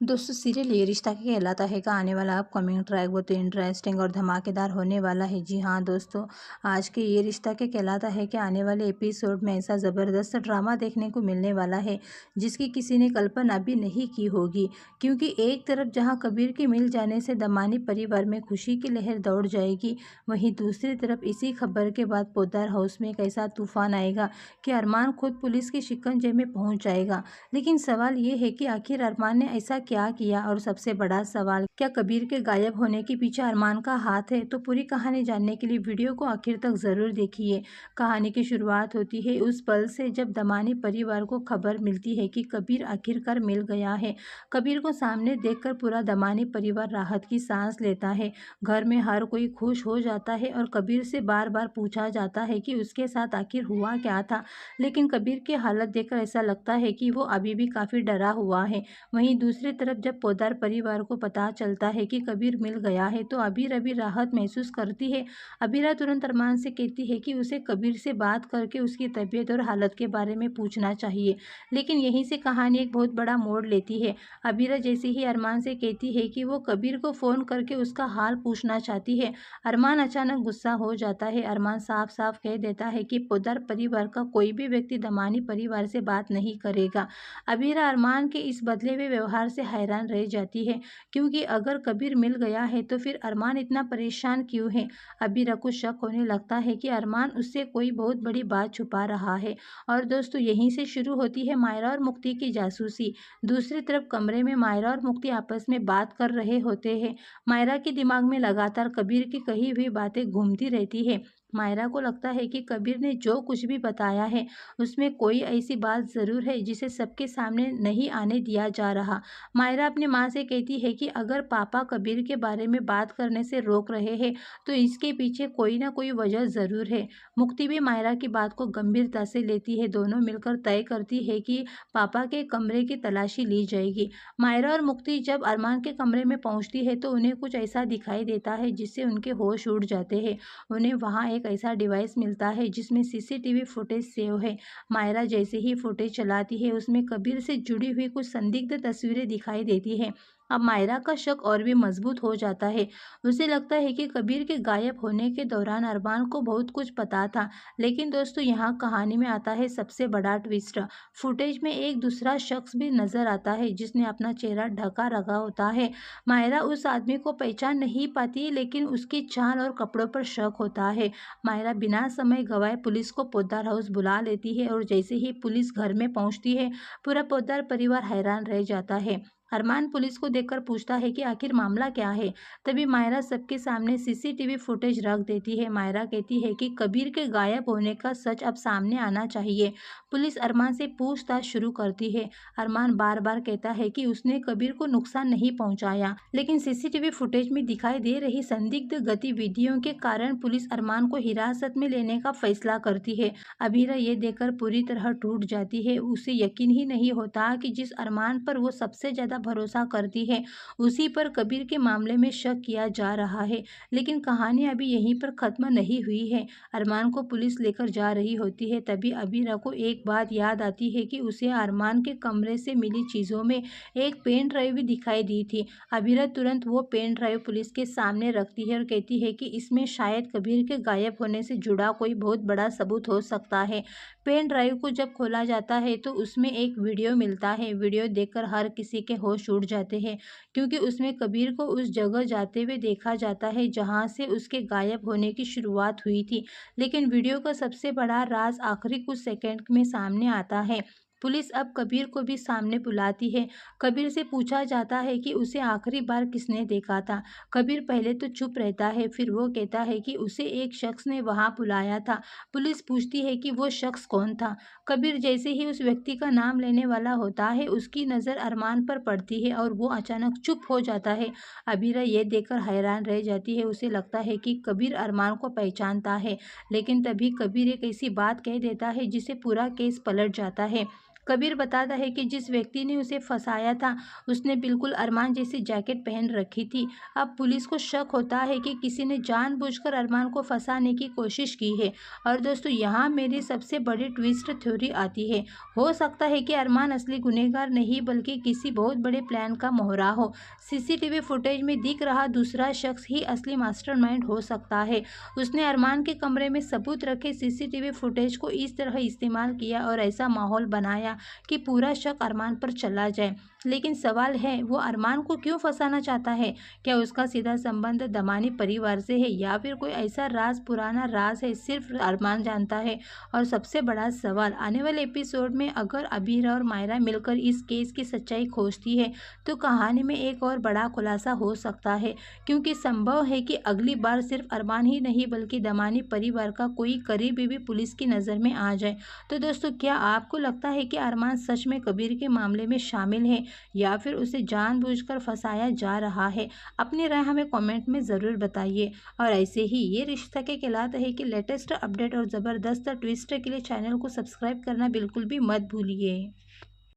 दोस्तों सीरियल ये रिश्ता क्या कहलाता है का आने वाला अपकमिंग ट्रैक बहुत इंटरेस्टिंग और धमाकेदार होने वाला है। जी हाँ दोस्तों, आज के ये रिश्ता क्या कहलाता है कि आने वाले एपिसोड में ऐसा ज़बरदस्त ड्रामा देखने को मिलने वाला है जिसकी किसी ने कल्पना भी नहीं की होगी। क्योंकि एक तरफ जहाँ कबीर के मिल जाने से दमानी परिवार में खुशी की लहर दौड़ जाएगी, वहीं दूसरी तरफ इसी खबर के बाद पोद्दार हाउस में एक ऐसा तूफान आएगा कि अरमान खुद पुलिस के शिकंजे में पहुंच जाएगा। लेकिन सवाल ये है कि आखिर अरमान ने ऐसा क्या किया, और सबसे बड़ा सवाल, क्या कबीर के गायब होने के पीछे अरमान का हाथ है? तो पूरी कहानी जानने के लिए वीडियो को आखिर तक जरूर देखिए। कहानी की शुरुआत होती है उस पल से जब दमानी परिवार को खबर मिलती है कि कबीर आखिरकार मिल गया है। कबीर को सामने देखकर पूरा दमानी परिवार राहत की सांस लेता है। घर में हर कोई खुश हो जाता है और कबीर से बार बार पूछा जाता है कि उसके साथ आखिर हुआ क्या था। लेकिन कबीर की हालत देखकर ऐसा लगता है कि वो अभी भी काफ़ी डरा हुआ है। वहीं दूसरी तरफ जब पोद्दार परिवार को पता चलता है कि कबीर मिल गया है तो अबीर अभी राहत महसूस करती है। अबीरा तुरंत अरमान से कहती है कि उसे कबीर से बात करके उसकी तबीयत और हालत के बारे में पूछना चाहिए। लेकिन यहीं से कहानी एक बहुत बड़ा मोड़ लेती है। अबीरा जैसे ही अरमान से कहती है कि वो कबीर को फ़ोन करके उसका हाल पूछना चाहती है, अरमान अचानक गुस्सा हो जाता है। अरमान साफ साफ कह देता है कि पोद्दार परिवार का कोई भी व्यक्ति दमानी परिवार से बात नहीं करेगा। अबीरा अरमान के इस बदले हुए व्यवहार से हैरान रह जाती है, क्योंकि अगर कबीर मिल गया है तो फिर अरमान इतना परेशान क्यों है। अबीरा को शक होने लगता है कि अरमान उससे कोई बहुत बड़ी बात छुपा रहा है। और दोस्तों यहीं से शुरू होती है मायरा और मुक्ति की जासूसी। दूसरी तरफ कमरे में मायरा और मुक्ति आपस में बात कर रहे होते हैं। मायरा के दिमाग में लगातार कबीर की कही हुई बातें घूमती रहती है। मायरा को लगता है कि कबीर ने जो कुछ भी बताया है उसमें कोई ऐसी बात ज़रूर है जिसे सबके सामने नहीं आने दिया जा रहा। मायरा अपनी माँ से कहती है कि अगर पापा कबीर के बारे में बात करने से रोक रहे हैं तो इसके पीछे कोई ना कोई वजह ज़रूर है। मुक्ति भी मायरा की बात को गंभीरता से लेती है। दोनों मिलकर तय करती है कि पापा के कमरे की तलाशी ली जाएगी। मायरा और मुक्ति जब अरमान के कमरे में पहुंचती है तो उन्हें कुछ ऐसा दिखाई देता है जिससे उनके होश उड़ जाते हैं। उन्हें वहां एक ऐसा डिवाइस मिलता है जिसमें सीसीटीवी फुटेज सेव है। मायरा जैसे ही फुटेज चलाती है उसमें कबीर से जुड़ी हुई कुछ संदिग्ध तस्वीरें दिखाई देती है। अब मायरा का शक और भी मजबूत हो जाता है। उसे लगता है कि कबीर के गायब होने के दौरान अरमान को बहुत कुछ पता था। लेकिन दोस्तों यहाँ कहानी में आता है सबसे बड़ा ट्विस्ट। फुटेज में एक दूसरा शख्स भी नजर आता है जिसने अपना चेहरा ढका रखा होता है। मायरा उस आदमी को पहचान नहीं पाती, लेकिन उसकी चाल और कपड़ों पर शक होता है। मायरा बिना समय गवाए पुलिस को पोद्दार हाउस बुला लेती है और जैसे ही पुलिस घर में पहुंचती है पूरा पोद्दार परिवार हैरान रह जाता है। अरमान पुलिस को देखकर पूछता है कि आखिर मामला क्या है। तभी मायरा सबके सामने सीसीटीवी फुटेज रख देती है। मायरा कहती है कि कबीर के गायब होने का सच अब सामने आना चाहिए। पुलिस अरमान से पूछताछ शुरू करती है। अरमान बार बार कहता है कि उसने कबीर को नुकसान नहीं पहुंचाया, लेकिन सीसीटीवी फुटेज में दिखाई दे रही संदिग्ध गतिविधियों के कारण पुलिस अरमान को हिरासत में लेने का फैसला करती है। अबीरा ये देखकर पूरी तरह टूट जाती है। उसे यकीन ही नहीं होता कि जिस अरमान पर वो सबसे ज्यादा भरोसा करती है उसी पर कबीर के मामले में शक किया जा रहा है। लेकिन कहानी अभी यहीं पर खत्म नहीं हुई है। अरमान को पुलिस लेकर जा रही होती है। तभी अबीरा को एक बात याद आती है कि उसे अरमान के कमरे से मिली चीजों में एक पेन ड्राइव भी दिखाई दी थी। अबीरा तुरंत वो पेन ड्राइव पुलिस के सामने रखती है और कहती है कि इसमें शायद कबीर के गायब होने से जुड़ा कोई बहुत बड़ा सबूत हो सकता है। पेन ड्राइव को जब खोला जाता है तो उसमें एक वीडियो मिलता है। वीडियो देखकर हर किसी के होश उड़ जाते हैं, क्योंकि उसमें कबीर को उस जगह जाते हुए देखा जाता है जहां से उसके गायब होने की शुरुआत हुई थी। लेकिन वीडियो का सबसे बड़ा राज आखिरी कुछ सेकंड में सामने आता है। पुलिस अब कबीर को भी सामने बुलाती है। कबीर से पूछा जाता है कि उसे आखिरी बार किसने देखा था। कबीर पहले तो चुप रहता है, फिर वो कहता है कि उसे एक शख्स ने वहां बुलाया था। पुलिस पूछती है कि वो शख्स कौन था। कबीर जैसे ही उस व्यक्ति का नाम लेने वाला होता है उसकी नज़र अरमान पर पड़ती है और वो अचानक चुप हो जाता है। अबीरा ये देखकर हैरान रह जाती है। उसे लगता है कि कबीर अरमान को पहचानता है, लेकिन तभी कबीर एक ऐसी बात कह देता है जिसे पूरा केस पलट जाता है। कबीर बताता है कि जिस व्यक्ति ने उसे फंसाया था उसने बिल्कुल अरमान जैसी जैकेट पहन रखी थी। अब पुलिस को शक होता है कि किसी ने जानबूझकर अरमान को फंसाने की कोशिश की है। और दोस्तों यहाँ मेरी सबसे बड़ी ट्विस्ट थ्योरी आती है। हो सकता है कि अरमान असली गुनहगार नहीं बल्कि किसी बहुत बड़े प्लान का मोहरा हो। सीसीटीवी फुटेज में दिख रहा दूसरा शख्स ही असली मास्टरमाइंड हो सकता है। उसने अरमान के कमरे में सबूत रखे सीसीटीवी फुटेज को इस तरह इस्तेमाल किया और ऐसा माहौल बनाया कि पूरा शक अरमान पर चला जाए। लेकिन सवाल है, वो अरमान को क्यों फंसाना चाहता है? क्या उसका सीधा संबंध दमानी परिवार से है या फिर कोई ऐसा पुराना राज है सिर्फ अरमान जानता है? और सबसे बड़ा सवाल, आने वाले एपिसोड में अगर अबीर और मायरा मिलकर इस केस की सच्चाई खोजती है तो कहानी में एक और बड़ा खुलासा हो सकता है, क्योंकि संभव है कि अगली बार सिर्फ अरमान ही नहीं बल्कि दमानी परिवार का कोई करीबी भी पुलिस की नज़र में आ जाए। तो दोस्तों, क्या आपको लगता है कि अरमान सच में कबीर के मामले में शामिल है या फिर उसे जानबूझकर फंसाया जा रहा है? अपनी राय हमें कमेंट में ज़रूर बताइए। और ऐसे ही ये रिश्ता के कहलाता है कि लेटेस्ट अपडेट और ज़बरदस्त ट्विस्ट के लिए चैनल को सब्सक्राइब करना बिल्कुल भी मत भूलिए।